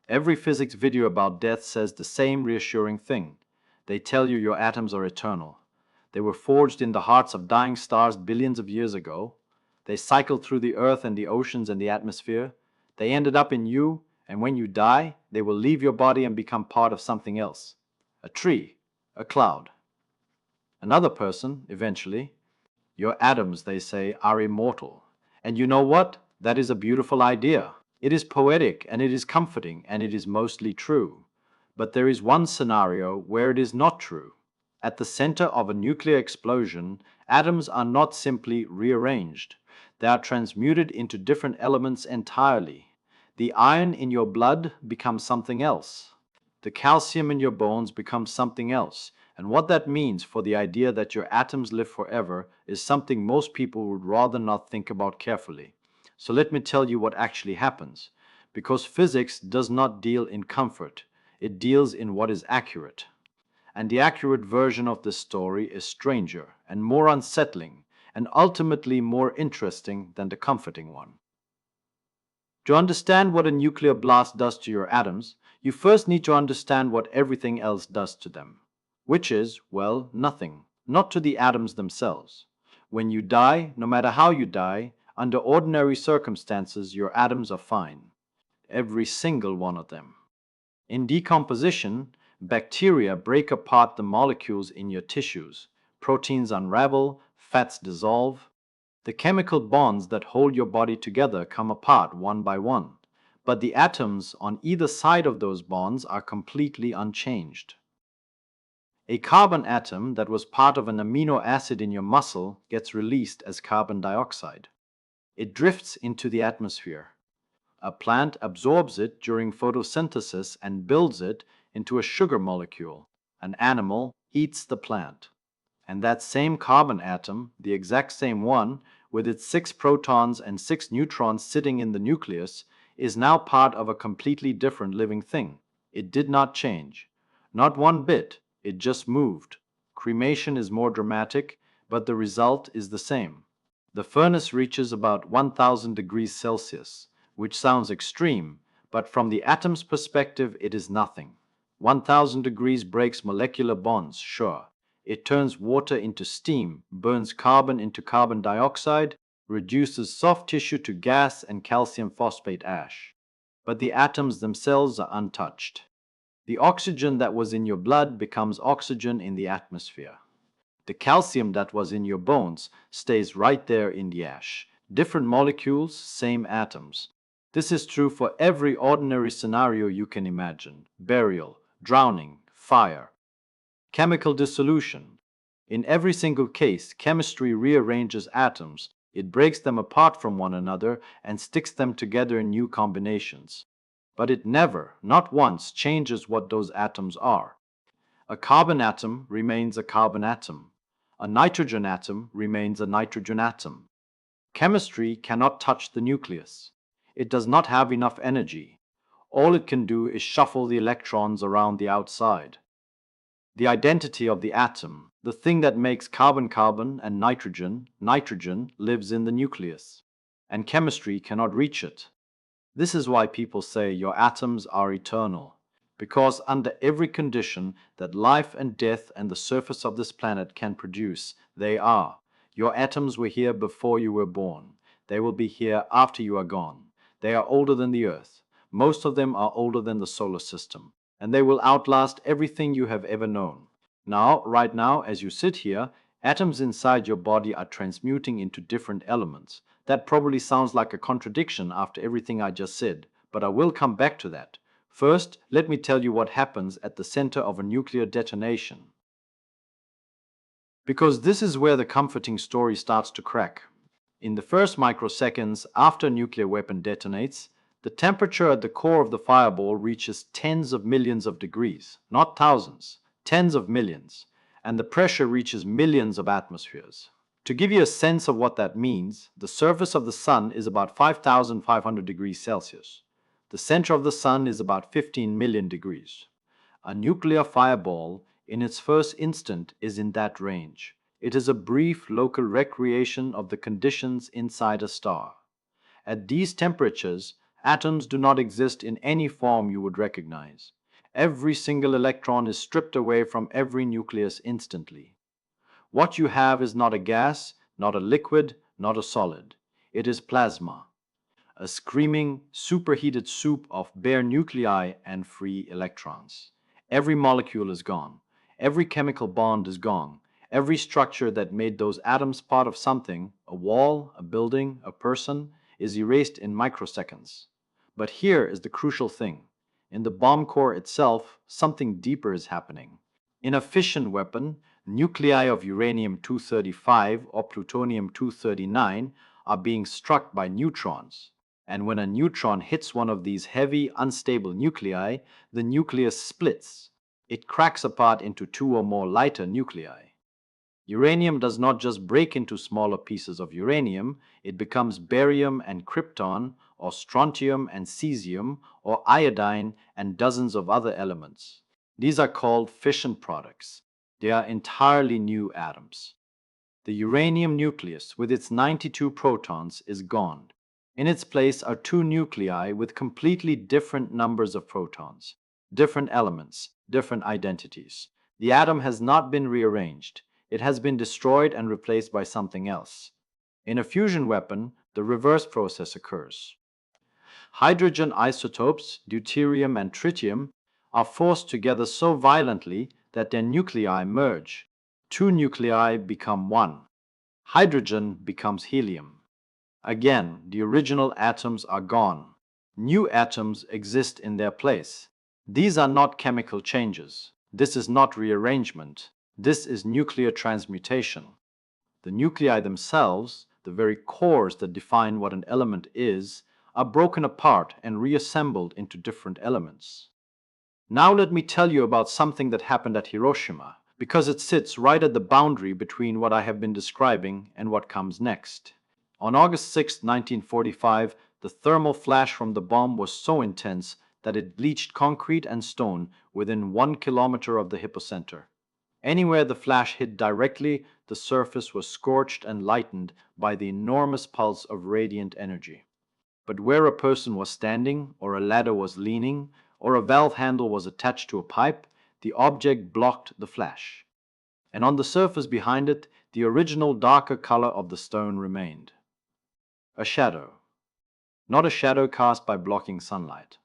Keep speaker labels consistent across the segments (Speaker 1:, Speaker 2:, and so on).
Speaker 1: Every physics video about death says the same reassuring thing. They tell you your atoms are eternal. They were forged in the hearts of dying stars billions of years ago. They cycled through the earth and the oceans and the atmosphere. They ended up in you, and when you die, they will leave your body and become part of something else. A tree, a cloud. Another person, eventually. Your atoms, they say, are immortal. And you know what? That is a beautiful idea. It is poetic and it is comforting and it is mostly true. But there is one scenario where it is not true. At the center of a nuclear explosion, atoms are not simply rearranged. They are transmuted into different elements entirely. The iron in your blood becomes something else. The calcium in your bones becomes something else. And what that means for the idea that your atoms live forever is something most people would rather not think about carefully. So let me tell you what actually happens. Because physics does not deal in comfort, it deals in what is accurate. And the accurate version of this story is stranger and more unsettling and ultimately more interesting than the comforting one. To understand what a nuclear blast does to your atoms, you first need to understand what everything else does to them. Which is, well, nothing, not to the atoms themselves. When you die, no matter how you die, under ordinary circumstances, your atoms are fine. Every single one of them. In decomposition, bacteria break apart the molecules in your tissues. Proteins unravel, fats dissolve. The chemical bonds that hold your body together come apart one by one. But the atoms on either side of those bonds are completely unchanged. A carbon atom that was part of an amino acid in your muscle gets released as carbon dioxide. It drifts into the atmosphere. A plant absorbs it during photosynthesis and builds it into a sugar molecule. An animal eats the plant. And that same carbon atom, the exact same one, with its 6 protons and 6 neutrons sitting in the nucleus, is now part of a completely different living thing. It did not change. Not one bit. It just moved. Cremation is more dramatic, but the result is the same. The furnace reaches about 1000 degrees Celsius, which sounds extreme, but from the atom's perspective it is nothing. 1000 degrees breaks molecular bonds, sure. It turns water into steam, burns carbon into carbon dioxide, reduces soft tissue to gas and calcium phosphate ash. But the atoms themselves are untouched. The oxygen that was in your blood becomes oxygen in the atmosphere. The calcium that was in your bones stays right there in the ash. Different molecules, same atoms. This is true for every ordinary scenario you can imagine: burial, drowning, fire. Chemical dissolution. In every single case, chemistry rearranges atoms. It breaks them apart from one another and sticks them together in new combinations. But it never, not once, changes what those atoms are. A carbon atom remains a carbon atom. A nitrogen atom remains a nitrogen atom. Chemistry cannot touch the nucleus. It does not have enough energy. All it can do is shuffle the electrons around the outside. The identity of the atom, the thing that makes carbon-carbon and nitrogen, lives in the nucleus, and chemistry cannot reach it. This is why people say your atoms are eternal, because under every condition that life and death and the surface of this planet can produce, they are. Your atoms were here before you were born. They will be here after you are gone. They are older than the Earth. Most of them are older than the solar system, and they will outlast everything you have ever known. Right now, as you sit here, atoms inside your body are transmuting into different elements. That probably sounds like a contradiction after everything I just said, but I will come back to that. First, let me tell you what happens at the center of a nuclear detonation. Because this is where the comforting story starts to crack. In the first microseconds after a nuclear weapon detonates, the temperature at the core of the fireball reaches tens of millions of degrees, not thousands, tens of millions, and the pressure reaches millions of atmospheres. To give you a sense of what that means, the surface of the sun is about 5,500 degrees Celsius. The center of the sun is about 15 million degrees. A nuclear fireball, in its first instant, is in that range. It is a brief local recreation of the conditions inside a star. At these temperatures, Atoms do not exist in any form you would recognize. Every single electron is stripped away from every nucleus instantly. What you have is not a gas, not a liquid, not a solid. It is plasma, a screaming, superheated soup of bare nuclei and free electrons. Every molecule is gone. Every chemical bond is gone. Every structure that made those atoms part of something, a wall, a building, a person, is erased in microseconds. But here is the crucial thing. In the bomb core itself, something deeper is happening. In a fission weapon, nuclei of uranium-235 or plutonium-239 are being struck by neutrons. And when a neutron hits one of these heavy, unstable nuclei, the nucleus splits. It cracks apart into two or more lighter nuclei. Uranium does not just break into smaller pieces of uranium, it becomes barium and krypton, or strontium and cesium, or iodine and dozens of other elements. These are called fission products. They are entirely new atoms. The uranium nucleus with its 92 protons is gone. In its place are two nuclei with completely different numbers of protons, different elements, different identities. The atom has not been rearranged. It has been destroyed and replaced by something else. In a fusion weapon, the reverse process occurs. Hydrogen isotopes, deuterium and tritium, are forced together so violently that their nuclei merge. Two nuclei become one. Hydrogen becomes helium. Again, the original atoms are gone. New atoms exist in their place. These are not chemical changes. This is not rearrangement. This is nuclear transmutation. The nuclei themselves, the very cores that define what an element is, are broken apart and reassembled into different elements. Now let me tell you about something that happened at Hiroshima, because it sits right at the boundary between what I have been describing and what comes next. On August 6, 1945, the thermal flash from the bomb was so intense that it bleached concrete and stone within 1 kilometer of the hypocenter. Anywhere the flash hit directly, the surface was scorched and lightened by the enormous pulse of radiant energy. But where a person was standing, or a ladder was leaning, or a valve handle was attached to a pipe, the object blocked the flash. And on the surface behind it, the original darker color of the stone remained. A shadow. Not a shadow cast by blocking sunlight.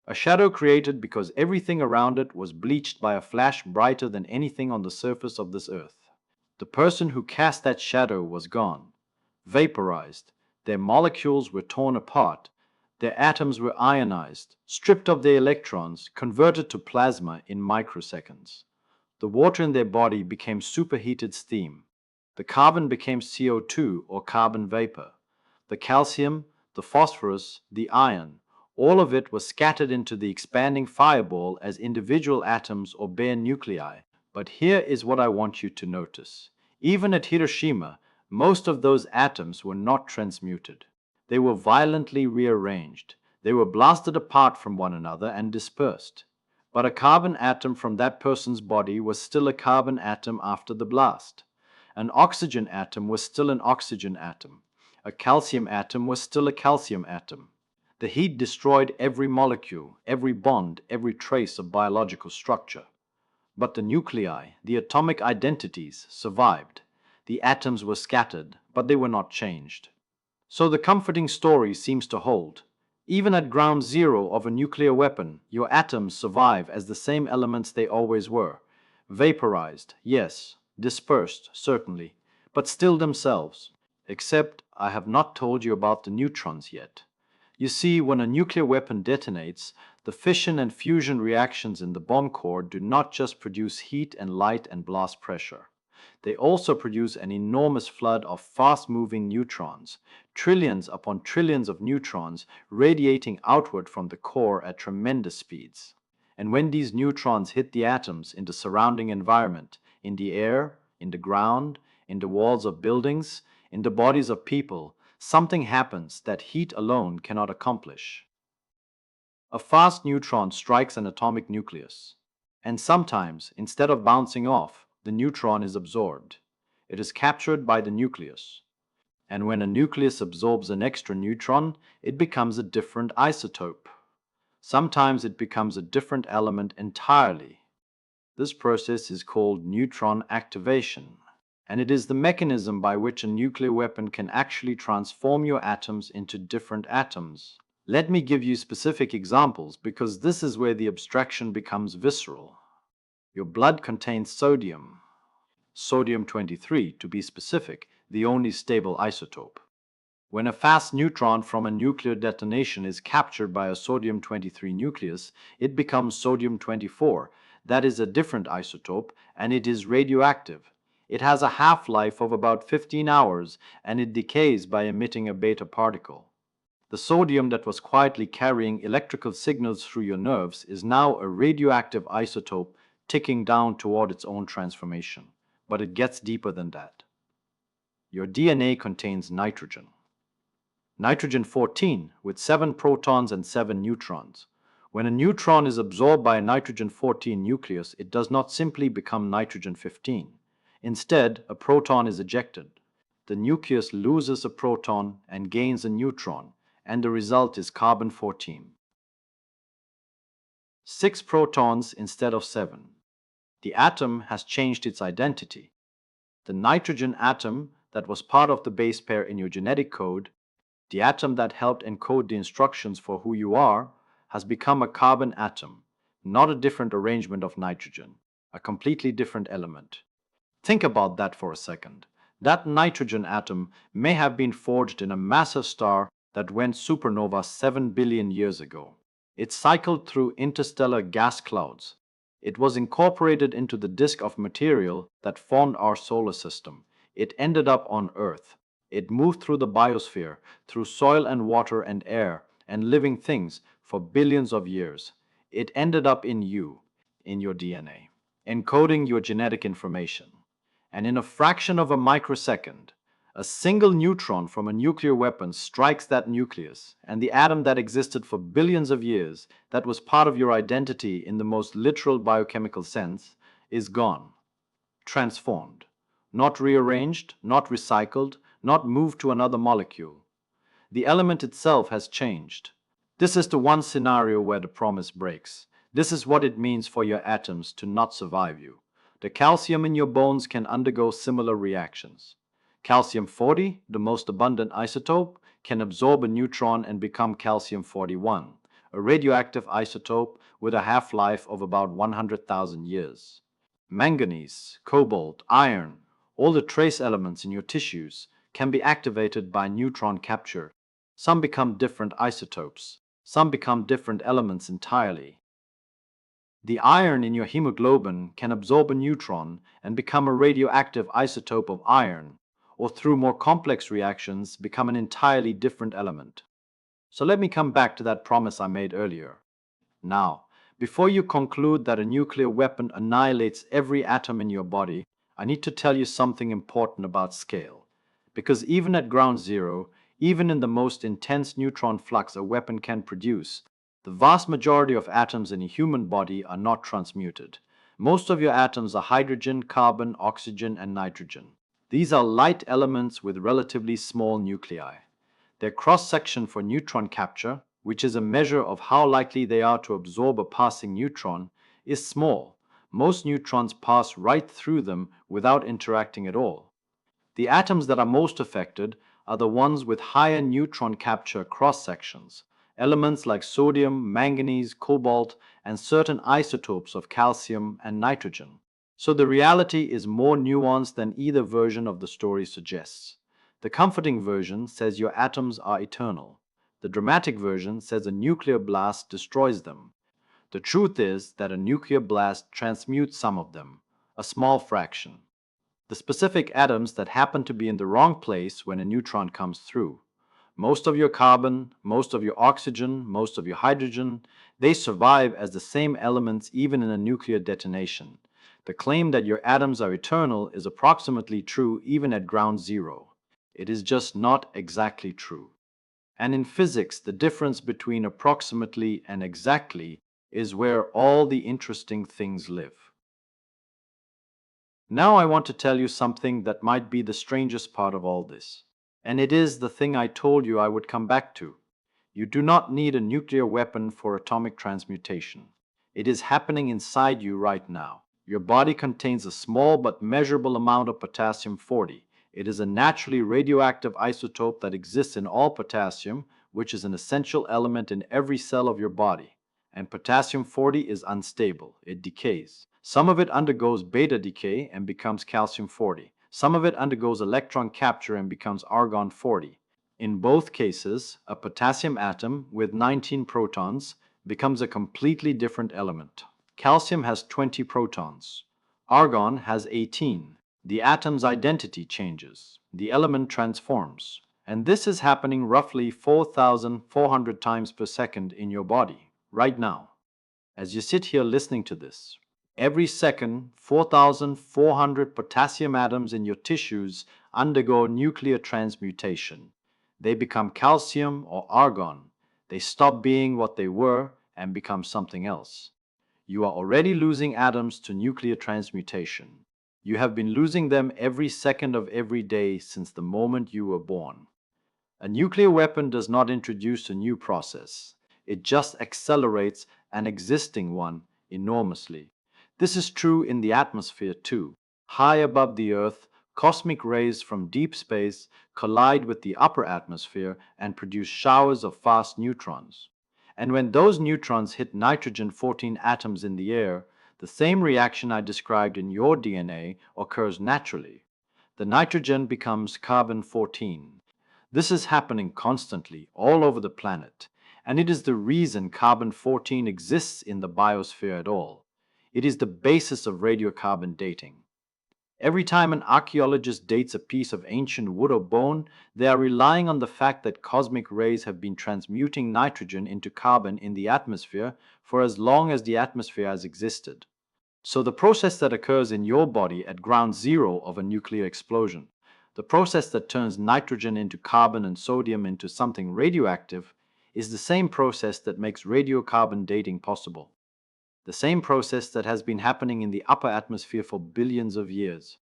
Speaker 1: A shadow created because everything around it was bleached by a flash brighter than anything on the surface of this earth. The person who cast that shadow was gone, vaporized. Their molecules were torn apart. Their atoms were ionized, stripped of their electrons, converted to plasma in microseconds. The water in their body became superheated steam. The carbon became CO2 or carbon vapor. The calcium, the phosphorus, the iron, all of it was scattered into the expanding fireball as individual atoms or bare nuclei. But here is what I want you to notice. Even at Hiroshima, most of those atoms were not transmuted. They were violently rearranged. They were blasted apart from one another and dispersed. But a carbon atom from that person's body was still a carbon atom after the blast. An oxygen atom was still an oxygen atom. A calcium atom was still a calcium atom. The heat destroyed every molecule, every bond, every trace of biological structure. But the nuclei, the atomic identities, survived. The atoms were scattered, but they were not changed. So the comforting story seems to hold. Even at ground zero of a nuclear weapon, your atoms survive as the same elements they always were. Vaporized, yes. Dispersed, certainly. But still themselves. Except I have not told you about the neutrons yet. You see, when a nuclear weapon detonates, the fission and fusion reactions in the bomb core do not just produce heat and light and blast pressure. They also produce an enormous flood of fast-moving neutrons, trillions upon trillions of neutrons radiating outward from the core at tremendous speeds. And when these neutrons hit the atoms in the surrounding environment, in the air, in the ground, in the walls of buildings, in the bodies of people, something happens that heat alone cannot accomplish. A fast neutron strikes an atomic nucleus, and sometimes, instead of bouncing off, the neutron is absorbed. It is captured by the nucleus. And when a nucleus absorbs an extra neutron, it becomes a different isotope. Sometimes it becomes a different element entirely. This process is called neutron activation, and it is the mechanism by which a nuclear weapon can actually transform your atoms into different atoms. Let me give you specific examples because this is where the abstraction becomes visceral. Your blood contains sodium, sodium 23 to be specific, the only stable isotope. When a fast neutron from a nuclear detonation is captured by a sodium 23 nucleus, it becomes sodium 24. That is a different isotope, and it is radioactive. It has a half-life of about 15 hours, and it decays by emitting a beta particle. The sodium that was quietly carrying electrical signals through your nerves is now a radioactive isotope ticking down toward its own transformation. But it gets deeper than that. Your DNA contains nitrogen. Nitrogen 14 with 7 protons and 7 neutrons. When a neutron is absorbed by a nitrogen 14 nucleus, it does not simply become nitrogen 15. Instead, a proton is ejected. The nucleus loses a proton and gains a neutron, and the result is carbon 14. 6 protons instead of 7. The atom has changed its identity. The nitrogen atom that was part of the base pair in your genetic code, the atom that helped encode the instructions for who you are, has become a carbon atom, not a different arrangement of nitrogen, a completely different element. Think about that for a second. That nitrogen atom may have been forged in a massive star that went supernova 7 billion years ago. It cycled through interstellar gas clouds. It was incorporated into the disk of material that formed our solar system. It ended up on Earth. It moved through the biosphere, through soil and water and air and living things for billions of years. It ended up in you, in your DNA, encoding your genetic information. And in a fraction of a microsecond, a single neutron from a nuclear weapon strikes that nucleus, and the atom that existed for billions of years, that was part of your identity in the most literal biochemical sense, is gone, transformed, not rearranged, not recycled, not moved to another molecule. The element itself has changed. This is the one scenario where the promise breaks. This is what it means for your atoms to not survive you. The calcium in your bones can undergo similar reactions. Calcium 40, the most abundant isotope, can absorb a neutron and become calcium 41, a radioactive isotope with a half-life of about 100,000 years. Manganese, cobalt, iron, all the trace elements in your tissues can be activated by neutron capture. Some become different isotopes. Some become different elements entirely. The iron in your hemoglobin can absorb a neutron and become a radioactive isotope of iron, or through more complex reactions become an entirely different element. So let me come back to that promise I made earlier. Now, before you conclude that a nuclear weapon annihilates every atom in your body, I need to tell you something important about scale. Because even at ground zero, even in the most intense neutron flux a weapon can produce, the vast majority of atoms in a human body are not transmuted. Most of your atoms are hydrogen, carbon, oxygen, and nitrogen. These are light elements with relatively small nuclei. Their cross-section for neutron capture, which is a measure of how likely they are to absorb a passing neutron, is small. Most neutrons pass right through them without interacting at all. The atoms that are most affected are the ones with higher neutron capture cross-sections, elements like sodium, manganese, cobalt, and certain isotopes of calcium and nitrogen. So the reality is more nuanced than either version of the story suggests. The comforting version says your atoms are eternal. The dramatic version says a nuclear blast destroys them. The truth is that a nuclear blast transmutes some of them, a small fraction. The specific atoms that happen to be in the wrong place when a neutron comes through. Most of your carbon, most of your oxygen, most of your hydrogen, they survive as the same elements even in a nuclear detonation. The claim that your atoms are eternal is approximately true even at ground zero. It is just not exactly true. And in physics, the difference between approximately and exactly is where all the interesting things live. Now I want to tell you something that might be the strangest part of all this. And it is the thing I told you I would come back to. You do not need a nuclear weapon for atomic transmutation. It is happening inside you right now. Your body contains a small but measurable amount of potassium 40. It is a naturally radioactive isotope that exists in all potassium, which is an essential element in every cell of your body. And potassium 40 is unstable. It decays. Some of it undergoes beta decay and becomes calcium 40. Some of it undergoes electron capture and becomes argon 40. In both cases, a potassium atom with 19 protons becomes a completely different element. Calcium has 20 protons. Argon has 18. The atom's identity changes. The element transforms. And this is happening roughly 4,400 times per second in your body, right now, as you sit here listening to this. Every second, 4,400 potassium atoms in your tissues undergo nuclear transmutation. They become calcium or argon. They stop being what they were and become something else. You are already losing atoms to nuclear transmutation. You have been losing them every second of every day since the moment you were born. A nuclear weapon does not introduce a new process. It just accelerates an existing one enormously. This is true in the atmosphere too. High above the Earth, cosmic rays from deep space collide with the upper atmosphere and produce showers of fast neutrons. And when those neutrons hit nitrogen 14 atoms in the air, the same reaction I described in your DNA occurs naturally. The nitrogen becomes carbon 14. This is happening constantly all over the planet, and it is the reason carbon 14 exists in the biosphere at all. It is the basis of radiocarbon dating. Every time an archaeologist dates a piece of ancient wood or bone, they are relying on the fact that cosmic rays have been transmuting nitrogen into carbon in the atmosphere for as long as the atmosphere has existed. So the process that occurs in your body at ground zero of a nuclear explosion, the process that turns nitrogen into carbon and sodium into something radioactive, is the same process that makes radiocarbon dating possible. The same process that has been happening in the upper atmosphere for billions of years.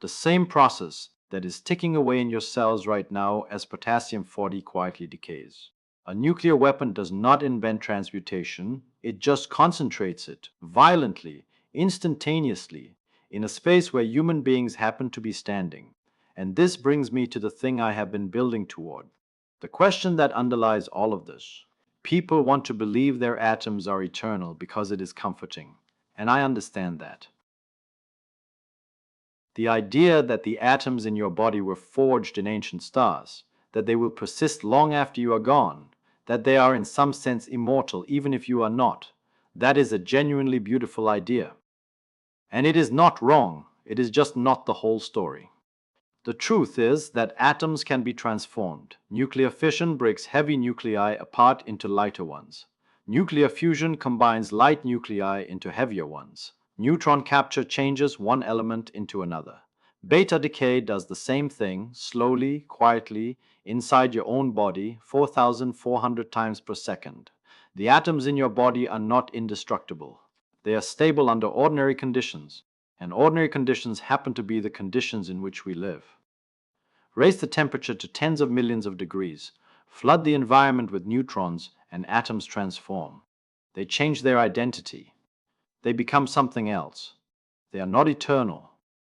Speaker 1: The same process that is ticking away in your cells right now as potassium 40 quietly decays. A nuclear weapon does not invent transmutation, it just concentrates it violently, instantaneously, in a space where human beings happen to be standing. And this brings me to the thing I have been building toward. The question that underlies all of this. People want to believe their atoms are eternal because it is comforting, and I understand that. The idea that the atoms in your body were forged in ancient stars, that they will persist long after you are gone, that they are in some sense immortal even if you are not, that is a genuinely beautiful idea. And it is not wrong, it is just not the whole story. The truth is that atoms can be transformed. Nuclear fission breaks heavy nuclei apart into lighter ones. Nuclear fusion combines light nuclei into heavier ones. Neutron capture changes one element into another. Beta decay does the same thing, slowly, quietly, inside your own body, 4,400 times per second. The atoms in your body are not indestructible. They are stable under ordinary conditions, and ordinary conditions happen to be the conditions in which we live. Raise the temperature to tens of millions of degrees, flood the environment with neutrons, and atoms transform. They change their identity. They become something else. They are not eternal.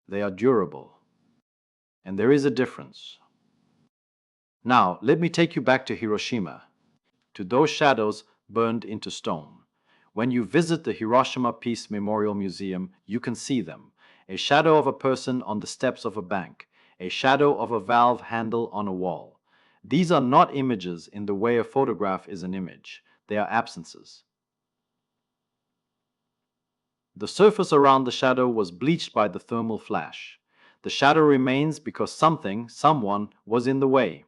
Speaker 1: They are durable. And there is a difference. Now, let me take you back to Hiroshima, to those shadows burned into stone. When you visit the Hiroshima Peace Memorial Museum, you can see them. A shadow of a person on the steps of a bank, a shadow of a valve handle on a wall. These are not images in the way a photograph is an image. They are absences. The surface around the shadow was bleached by the thermal flash. The shadow remains because something, someone, was in the way.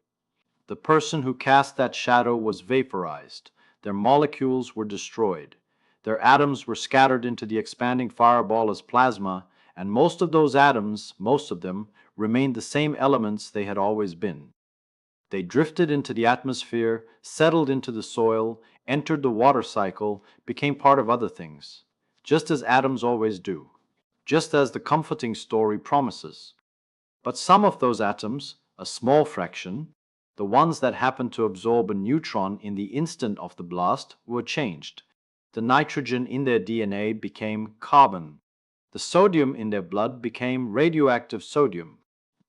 Speaker 1: The person who cast that shadow was vaporized. Their molecules were destroyed. Their atoms were scattered into the expanding fireball as plasma, and most of those atoms, most of them, remained the same elements they had always been. They drifted into the atmosphere, settled into the soil, entered the water cycle, became part of other things, just as atoms always do, just as the comforting story promises. But some of those atoms, A small fraction, the ones that happened to absorb a neutron in the instant of the blast, were changed. The nitrogen in their DNA became carbon. The sodium in their blood became radioactive sodium.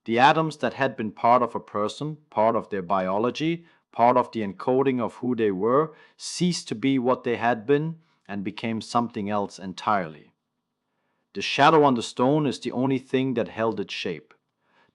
Speaker 1: The atoms that had been part of a person, part of their biology, part of the encoding of who they were, ceased to be what they had been and became something else entirely. The shadow on the stone is the only thing that held its shape.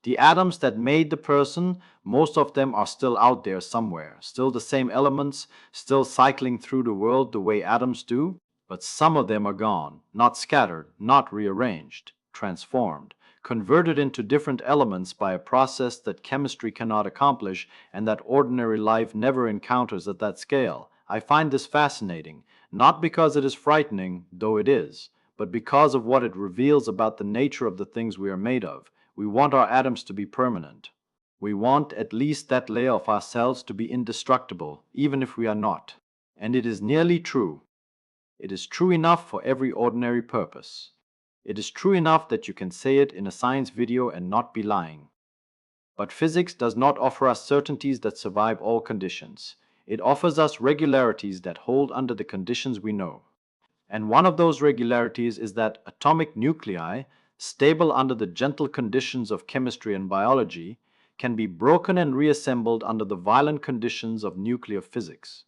Speaker 1: The atoms that made the person, most of them are still out there somewhere, still the same elements, still cycling through the world the way atoms do, but some of them are gone, not scattered, not rearranged, transformed, converted into different elements by a process that chemistry cannot accomplish and that ordinary life never encounters at that scale. I find this fascinating, not because it is frightening, though it is, but because of what it reveals about the nature of the things we are made of. We want our atoms to be permanent. We want at least that layer of ourselves to be indestructible, even if we are not. And it is nearly true. It is true enough for every ordinary purpose. It is true enough that you can say it in a science video and not be lying. But physics does not offer us certainties that survive all conditions. It offers us regularities that hold under the conditions we know. And one of those regularities is that atomic nuclei, stable under the gentle conditions of chemistry and biology, can be broken and reassembled under the violent conditions of nuclear physics.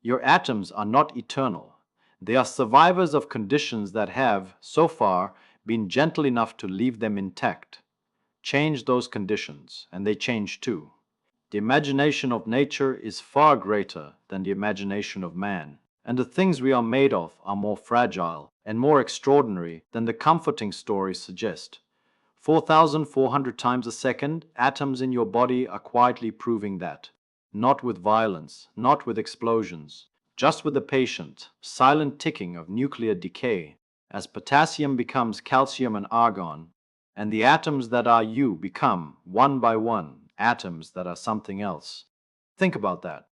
Speaker 1: Your atoms are not eternal. They are survivors of conditions that have, so far, been gentle enough to leave them intact. Change those conditions, and they change too. The imagination of nature is far greater than the imagination of man, and the things we are made of are more fragile and more extraordinary than the comforting stories suggest. 4,400 times a second, atoms in your body are quietly proving that. Not with violence, not with explosions, just with the patient, silent ticking of nuclear decay, as potassium becomes calcium and argon, and the atoms that are you become, one by one, atoms that are something else. Think about that.